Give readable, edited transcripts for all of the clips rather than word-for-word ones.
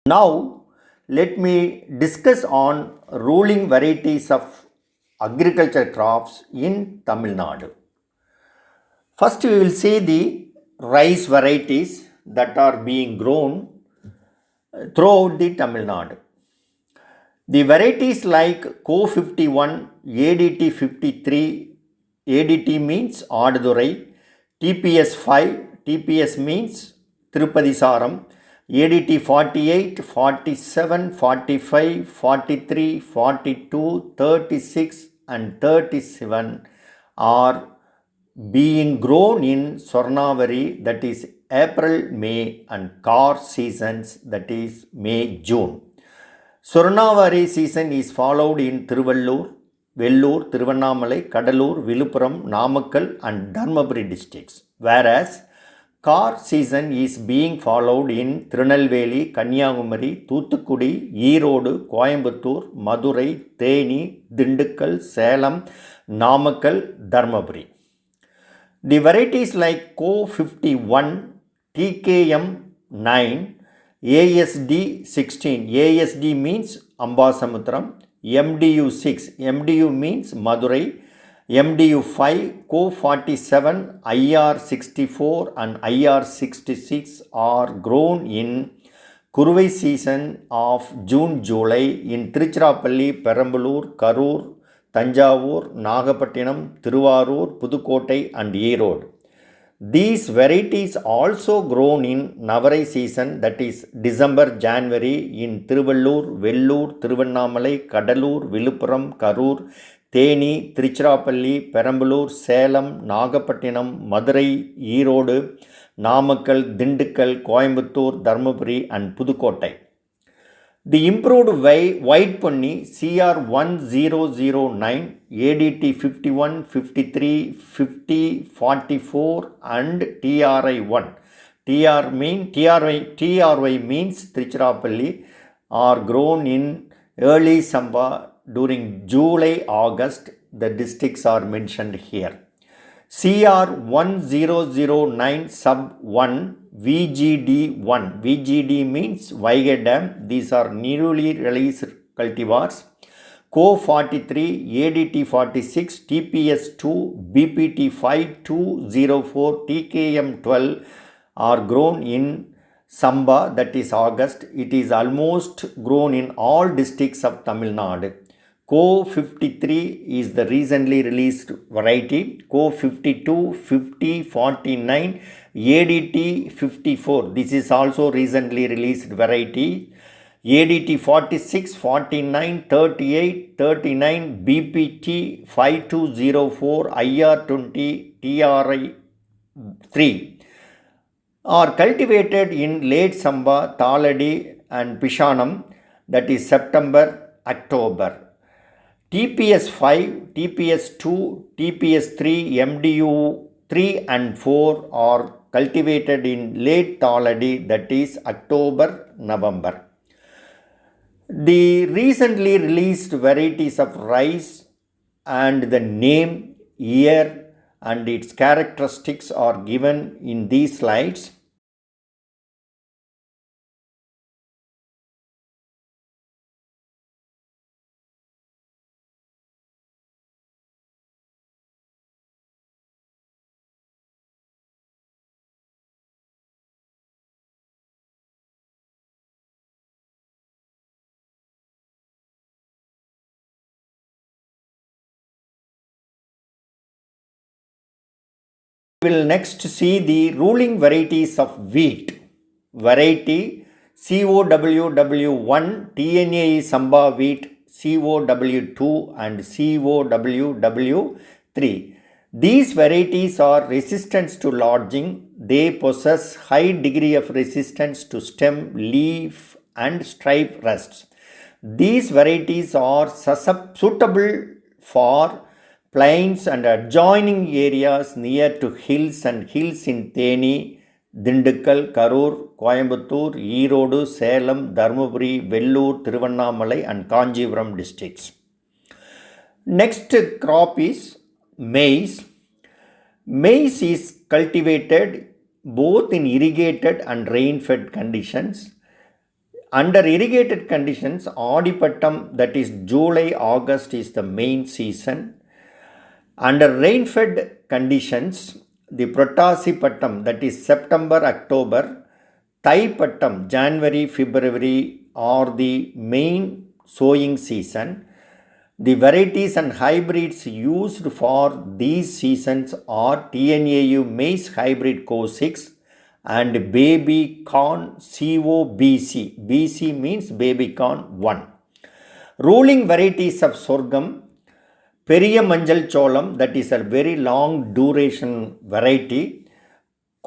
Now, let me discuss on ruling varieties of agriculture crops in Tamil Nadu. First, we will see the rice varieties that are being grown throughout the Tamil Nadu. The varieties like Co 51, ADT 53, ADT means Adurai, TPS 5, TPS means Tirupati Saram, ADT 48, 47, 45, 43, 42, 36 and 37 are being grown in Swarnavari, that is April, May, and Kar seasons, that is May, June. Swarnavari season is followed in Tiruvallur, Vellore, Tiruvannamalai, Kadalur, Viluppuram, Namakkal and Dharmaburi districts, whereas Kar season is being followed in Tirunelveli, Kanyakumari, Thoothukudi, Erode, Coimbatore, Madurai, Theni, Dindukkal, Salem, Namakkal, Dharmaburi. The varieties like Co 51, TKM 9, ASD 16, ASD means Ambasamutram, MDU 6, MDU means Madurai, MDU 5, Co 47, IR 64 and IR 66 are grown in Kuruvai season of June-July in Tiruchirappalli, Perambulur, Karur, Tanjavur, Nagapattinam, Tiruvarur, Pudukkottai and Erode. These varieties also grown in Navarai season, that is December-January in Tiruvallur, Vellore, Tiruvannamalai, Kadalur, Viluppuram, Karur, Theni, Tiruchirappalli, Perambulur, Salem, Nagapattinam, Madurai, Erode, Namakkal, Dindukkal, Coimbatore, Dharmaburi and Pudukkottai. The improved white ponni CR 1009, ADT 51, 53, 50, 44 and TRI 1. TRY means Tiruchirappalli are grown in early Samba during July-August. The districts are mentioned here. CR 1009 sub 1 VGD1. VGD means Vaigai Dam. These are newly released cultivars. Co 43, ADT 46, TPS 2, BPT 5204, TKM 12 are grown in Samba, that is August. It is almost grown in all districts of Tamil Nadu. Co 53 is the recently released variety. Co 52, 50, 49, ADT 54. This is also recently released variety. ADT 46, 49, 38, 39, BPT 5204, IR20, TRI 3 are cultivated in late Samba, Thaladi and Pishanam, that is September, October. TPS 5, TPS 2, TPS 3, MDU 3 and 4 are cultivated in late Thaladi, that is October, November. The recently released varieties of rice and the name, year and its characteristics are given in these slides. We will next see the ruling varieties of wheat. Variety COWW1, TNA is Samba wheat, COW2 and COWW3. These varieties are resistant to lodging. They possess high degree of resistance to stem, leaf and stripe rusts. These varieties are suitable for plains and adjoining areas near to hills and hills in Theni, Dindukkal, Karur, Coimbatore, Erode, Salem, Dharmaburi, Vellore, Tiruvannamalai and Kanjipuram districts. Next crop is maize. Maize is cultivated both in irrigated and rain-fed conditions. Under irrigated conditions, Adipattam, that is July, August, is the main season. Under rain-fed conditions, the Prottasipattam, that is September, October, Thaipattam, January, February, are the main sowing season. The varieties and hybrids used for these seasons are TNAU maize hybrid Co6 and baby corn COBC. BC means baby corn 1. Ruling varieties of sorghum, Periya Manjal Cholam, that is a very long duration variety,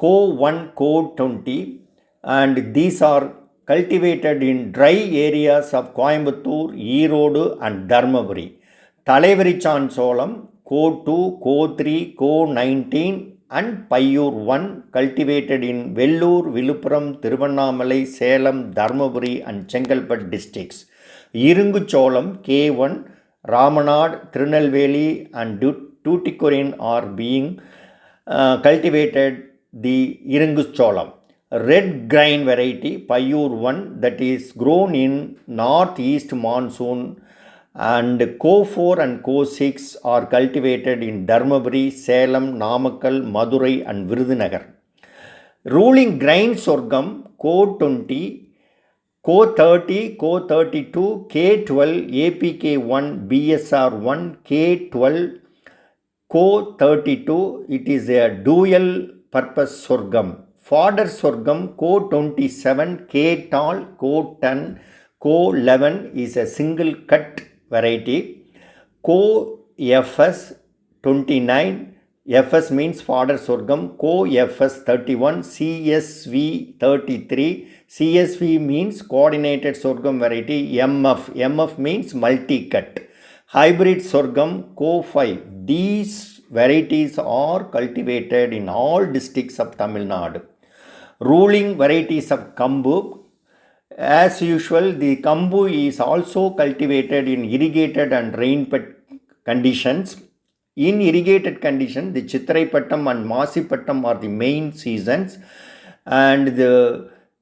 Co1, Co20, and these are cultivated in dry areas of Coimbatore, Erode and Dharmaburi. Thalaivarichan Cholam, Co2, Co3, Co19 and Payyur 1 cultivated in Vellore, Viluppuram, Thiruvannamalai, Salem, Dharmaburi and Chengalpet districts. Irungu Cholam, K1, Ramanad, Tirunelveli and Tuticorin are being cultivated the Irungu Cholam. Red grain variety Payyur 1 that is grown in northeast monsoon and Co4 and Co6 are cultivated in Dharmaburi, Salem, Namakkal, Madurai and Virudhunagar. Ruling grain sorghum Co20, Co30, Co32, K12, APK1, BSR1, K12, Co32, it is a dual purpose sorghum. Fodder sorghum Co27, K-tall, Co10, Co11 is a single cut variety. Co-FS 29, FS means fodder sorghum, Co-FS 31, CSV 33, CSV means coordinated sorghum variety, MF means multi-cut. Hybrid sorghum Co5, these varieties are cultivated in all districts of Tamil Nadu. Ruling varieties of Kambu, as usual, the Kambu is also cultivated in irrigated and rain-fed conditions. In irrigated conditions, the Chittraipattam and Masipattam are the main seasons, and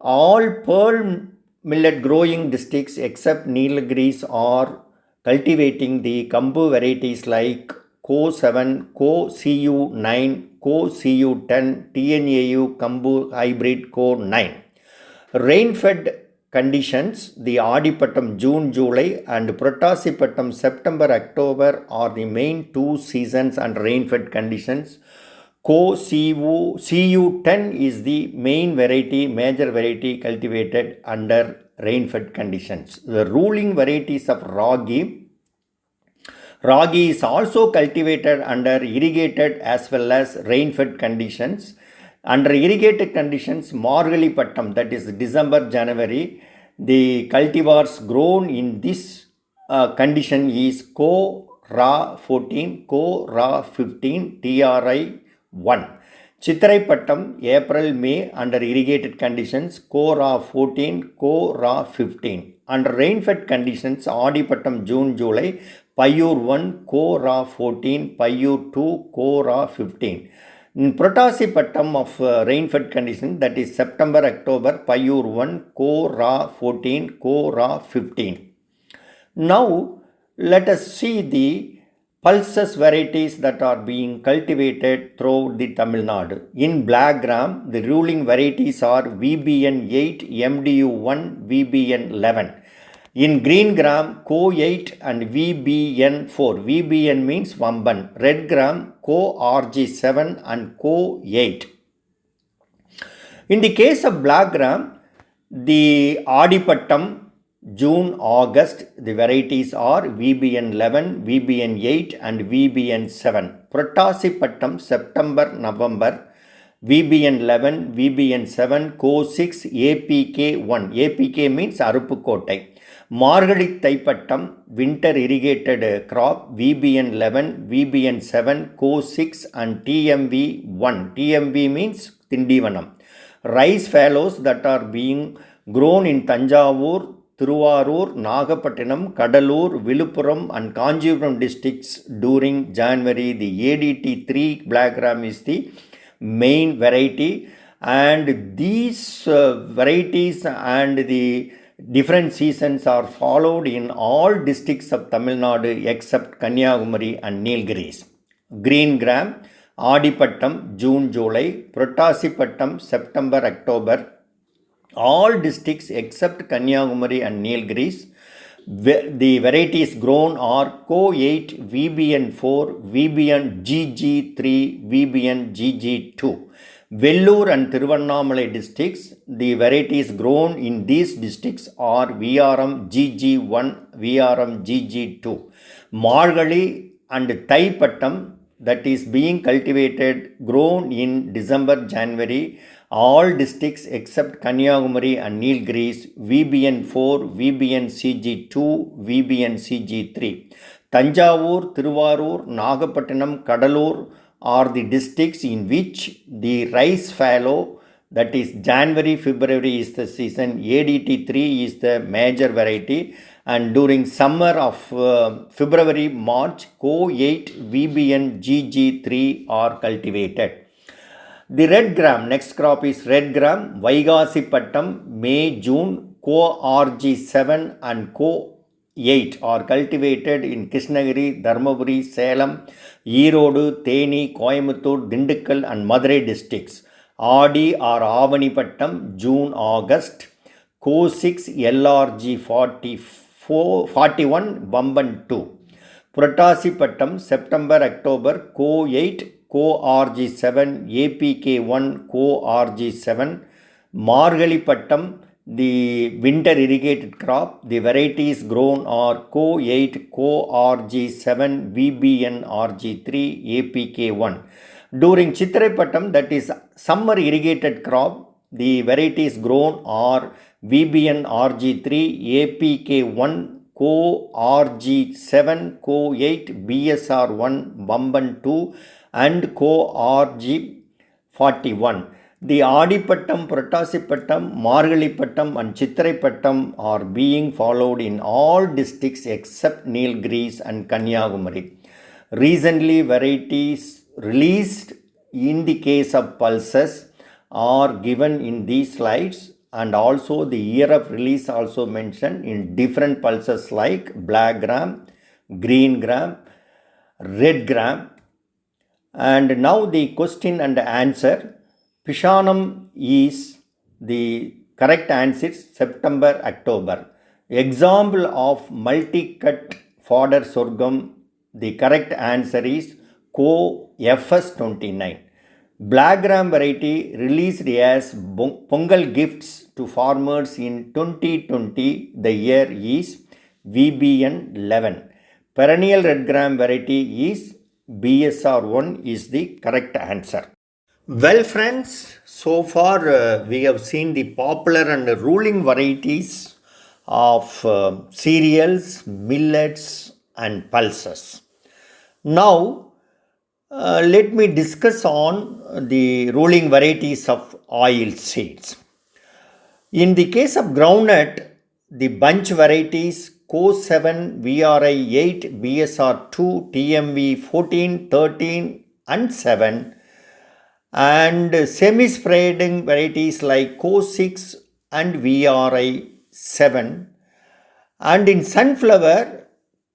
all pearl millet growing districts except Nilgiris are cultivating the Kambu varieties like Co7, Co-CU9, Co-CU10, TNAU Kambu hybrid Co9. Rain-fed conditions, the Adipattam June, July and Prottasipattam September, October are the main two seasons and rain-fed conditions. CU10 is the main variety, major variety cultivated under rain-fed conditions. The ruling varieties of Ragi is also cultivated under irrigated as well as rain-fed conditions. Under irrigated conditions, Margalipattam, that is December, January, the cultivars grown in this condition is Co-Ra 14, Co-Ra 15, TRI 1. Chittraipattam, April, May under irrigated conditions, Co-Ra 14, Co-Ra 15. Under rain-fed conditions, Adipattam June, July, Payyur 1, Co-Ra 14, Payyur 2, Co-Ra 15. In Prottasipattam of rain-fed condition, that is September, October, Payyur 1, Co-Ra 14, Co-Ra 15. Now, let us see the pulses varieties that are being cultivated throughout the Tamil Nadu. In black gram, the ruling varieties are VBN 8, MDU 1, VBN 11. In green gram, Co8 and VBN 4. VBN means Vamban. Red gram, Co-RG7 and Co8. In the case of black gram, the Adipattam June, August, the varieties are VBN 11, VBN 8 and VBN 7. Prottasipattam September, November, VBN 11, VBN 7, Co6, APK 1. APK means Aruppukkottai. Margalit Thaipattam winter irrigated crop VBN 11, VBN 7, Co6 and TMV 1. TMV means Tindivanam. Rice fallows that are being grown in Tanjavur, Thiruvarur, Nagapattinam, Kadalur, Viluppuram and Kanjipuram districts during January. The ADT3 black gram is the main variety, and these varieties and the Different seasons are followed in all districts of Tamil Nadu except Kanyakumari and Nilgiris. Green gram, Adipattam, June, July, Prottasipattam, September, October. All districts except Kanyakumari and Nilgiris, the varieties grown are Co8, VBN4, VBN GG3, VBN GG2. Vellore and Thiruvannamalai districts, the varieties grown in these districts are VRM GG1, VRM GG2. Margali and Thaipattam, that is being cultivated, grown in December, January. All districts except Kanyakumari and Nilgiris, VBN4, VBN CG2, VBN CG3. Tanjavur, Tiruvarur, Nagapattinam, Kadalur are the districts in which the rice fallow, that is January, February is the season, ADT3 is the major variety, and during summer of February, March, Co8, VBN GG3 are cultivated. The red gram, next crop is red gram, Vaigasipattam, May, June, Co-RG7 and Co-8 are cultivated in Krishnagiri, Dharmaburi, Salem, Erode, Theni, Coimbatore, Dindikkal and Madurai districts. Adi or Avanipattam, June, August, Co-6, LRG 41, Bamban 2. Prottasipattam, September, October, Co-8, Co-RG7, APK1, Co-RG7, Margalipattam, the winter irrigated crop, the varieties grown are Co-8, Co-RG7, VBN RG3, APK1. During Chitrapattam, that is summer irrigated crop, the varieties grown are VBN RG3, APK1, Co-RG7, Co-8, BSR1, Bamban 2 and Co-RG41. The Adipattam, Prottasipattam, Margalipattam and Chitrapattam are being followed in all districts except Nilgiris and Kanyakumari. Recently, varieties released in the case of pulses are given in these slides, and also the year of release also mentioned in different pulses like black gram, green gram, red gram. And now the question and answer. Pishanam is the correct answer, September, October. Example of multi-cut fodder sorghum, the correct answer is Co-FS29. Black gram variety released as Pongal gifts to farmers in 2020, the year is VBN 11. Perennial red gram variety is BSR1 is the correct answer. Well friends, so far we have seen the popular and ruling varieties of cereals, millets and pulses. Now let me discuss on the ruling varieties of oil seeds. In the case of groundnut, the bunch varieties Co7, VRI8, BSR2, TMV 14, 13 and 7, and semi-spreading varieties like Co6 and VRI7, and in sunflower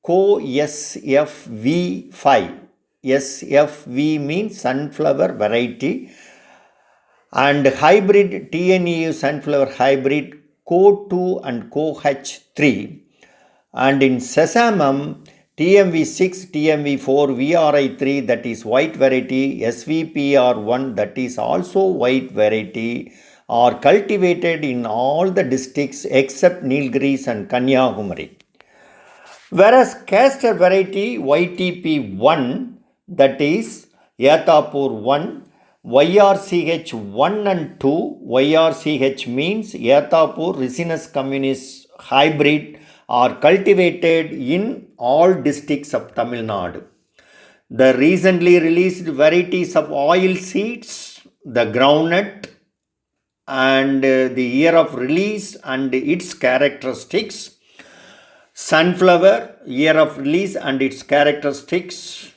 Co-SFV5. SFV means sunflower variety, and hybrid TNEU sunflower hybrid Co2 and CoH3, and in sesamum TMV6, TMV4, VRI3 that is white variety, SVPR1 that is also white variety are cultivated in all the districts except Nilgiris and Kanyakumari. Whereas castor variety YTP1 that is Yatapur 1, YRCH 1 and 2, YRCH means Yatapur Ricinus communis hybrid are cultivated in all districts of Tamil Nadu. The recently released varieties of oil seeds, the groundnut and the year of release and its characteristics, sunflower, year of release and its characteristics,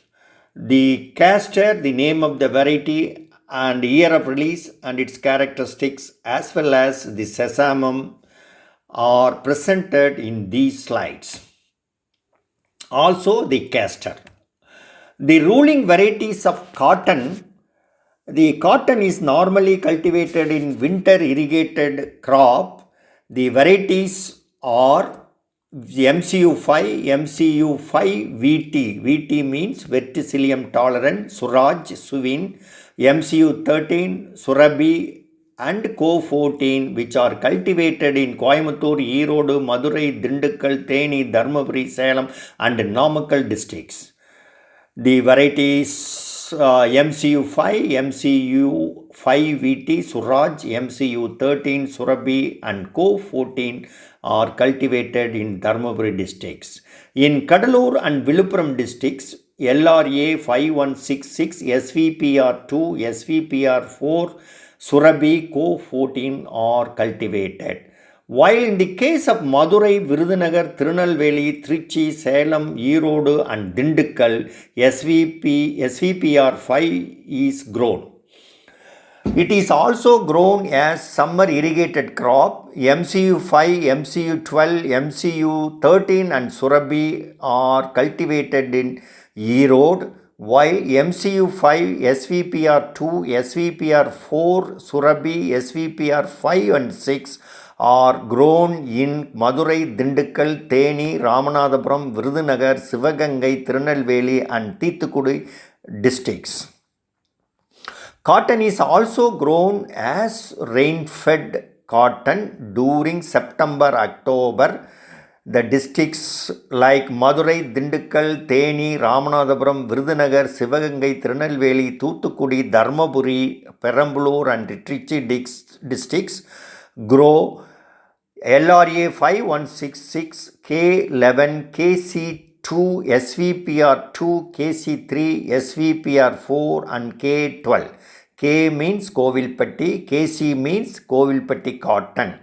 the castor, the name of the variety and year of release and its characteristics, as well as the sesamum are presented in these slides. Also the castor. The ruling varieties of cotton. The cotton is normally cultivated in winter irrigated crop. The varieties are MCU5, MCU5 VT. VT means verticillium tolerant, Suraj, Suvin, MCU13, Surabhi, and Co14, which are cultivated in Coimbatore, Erode, Madurai, Dindukkal, Theni, Dharmaburi, Salem, and Namakkal districts. The varieties MCU5, MCU5 VT, Suraj, MCU13, Surabhi, and Co14 are cultivated in Dharmaburi districts. In Kadalur and Viluppuram districts, LRA 5166, SVPR2, SVPR4, Surabhi, Co14 are cultivated. While in the case of Madurai, Virudhunagar, Tirunelveli, Trichy, Salem, Erode, and Dindukkal, SVPR5 is grown. It is also grown as summer irrigated crop. MCU5, MCU12, MCU13 and Surabhi are cultivated in Erode, while MCU5, SVPR2, SVPR4, Surabhi, SVPR5 and 6 are grown in Madurai, Dindukkal, Theni, Ramanathapuram, Virudhunagar, Sivagangai, Tirunelveli and Thoothukudi districts. Cotton is also grown as rain-fed cotton during September-October. The districts like Madurai, Dindukkal, Theni, Ramanathapuram, Virudhunagar, Sivagangai, Tirunelveli, Thoothukudi, Dharmaburi, Perambulur and Trichy districts grow LRA 5166, K11, KC2, SVPR2, KC3, SVPR4 and K12. K means Kovilpatti, KC means Kovilpatti cotton.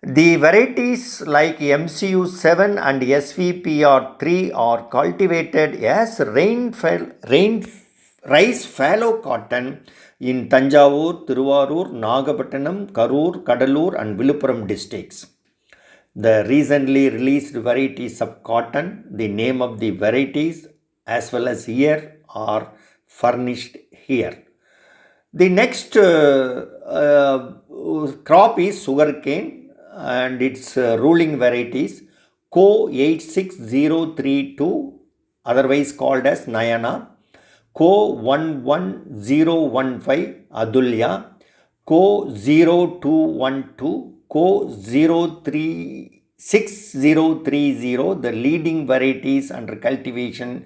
The varieties like MCU7 and SVPR3 are cultivated as rice fallow cotton in Tanjavur, Tiruvarur, Nagapattinam, Karur, Kadalur and Viluppuram districts. The recently released varieties of cotton, the name of the varieties as well as year are furnished here. The next crop is sugarcane and its ruling varieties Co 86032, otherwise called as Nayana, Co 11015 Adulya, Co 0212, Co 0306030, the leading varieties under cultivation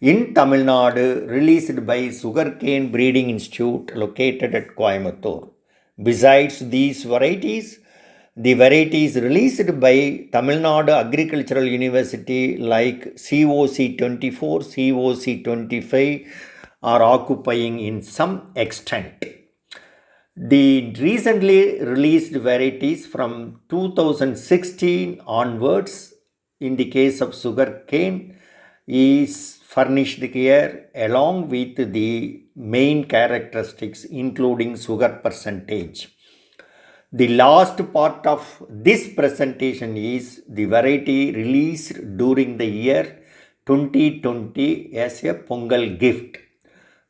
in Tamil Nadu, released by Sugarcane Breeding Institute located at Coimbatore. Besides these varieties, the varieties released by Tamil Nadu Agricultural University like COC 24, COC 25 are occupying in some extent. The recently released varieties from 2016 onwards in the case of sugarcane is furnished here along with the main characteristics including sugar percentage. The last part of this presentation is the variety released during the year 2020 as a Pongal gift.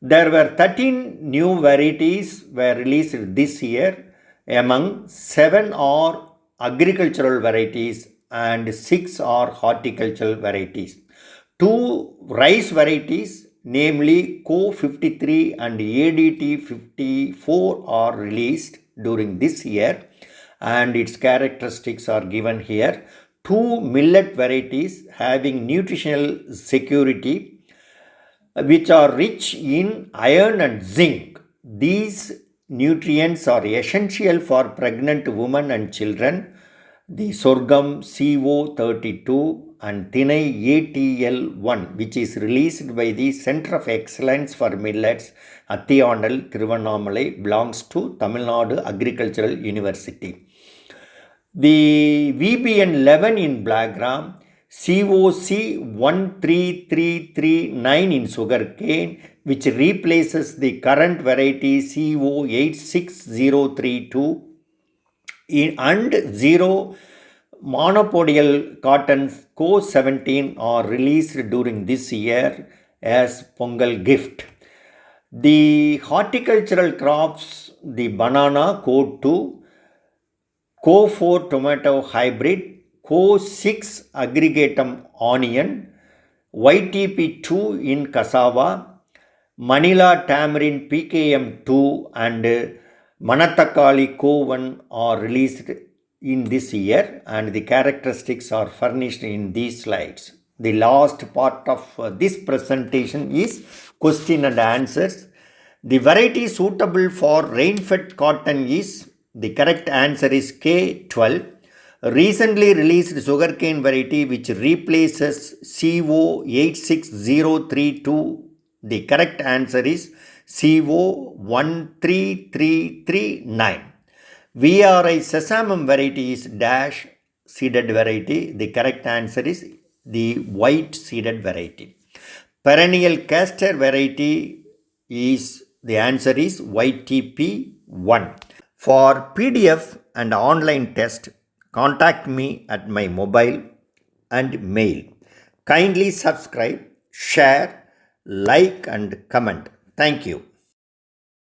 There were 13 new varieties were released this year. Among 7 are agricultural varieties and 6 are horticultural varieties. 2 rice varieties, namely Co 53 and ADT 54 are released during this year and its characteristics are given here. 2 millet varieties having nutritional security which are rich in iron and zinc. These nutrients are essential for pregnant women and children. The sorghum CO32 and Thinai ATL1, which is released by the Center of Excellence for Millets, Athiyanal, Tiruvannamalai, belongs to Tamil Nadu Agricultural University. The VBN 11 in black gram, COC 13339 in sugarcane, which replaces the current variety CO 86032, and 0 monopodial cotton Co-17 are released during this year as Pongal gift. The horticultural crops, the banana Co-2, Co-4 tomato hybrid, Co-6 aggregatum onion, YTP2 in cassava, Manila tamarind PKM2 and Manatakali Co1 are released in this year, and the characteristics are furnished in these slides. The last part of this presentation is question and answers. The variety suitable for rain-fed cotton is, the correct answer is K12. Recently released sugarcane variety which replaces CO86032. The correct answer is CO13339. VRI sesamum variety is dash seeded variety. The correct answer is the white seeded variety. Perennial castor variety is, the answer is YTP1. For PDF and online test, contact me at my mobile and mail. Kindly subscribe, share, like and comment. Thank you.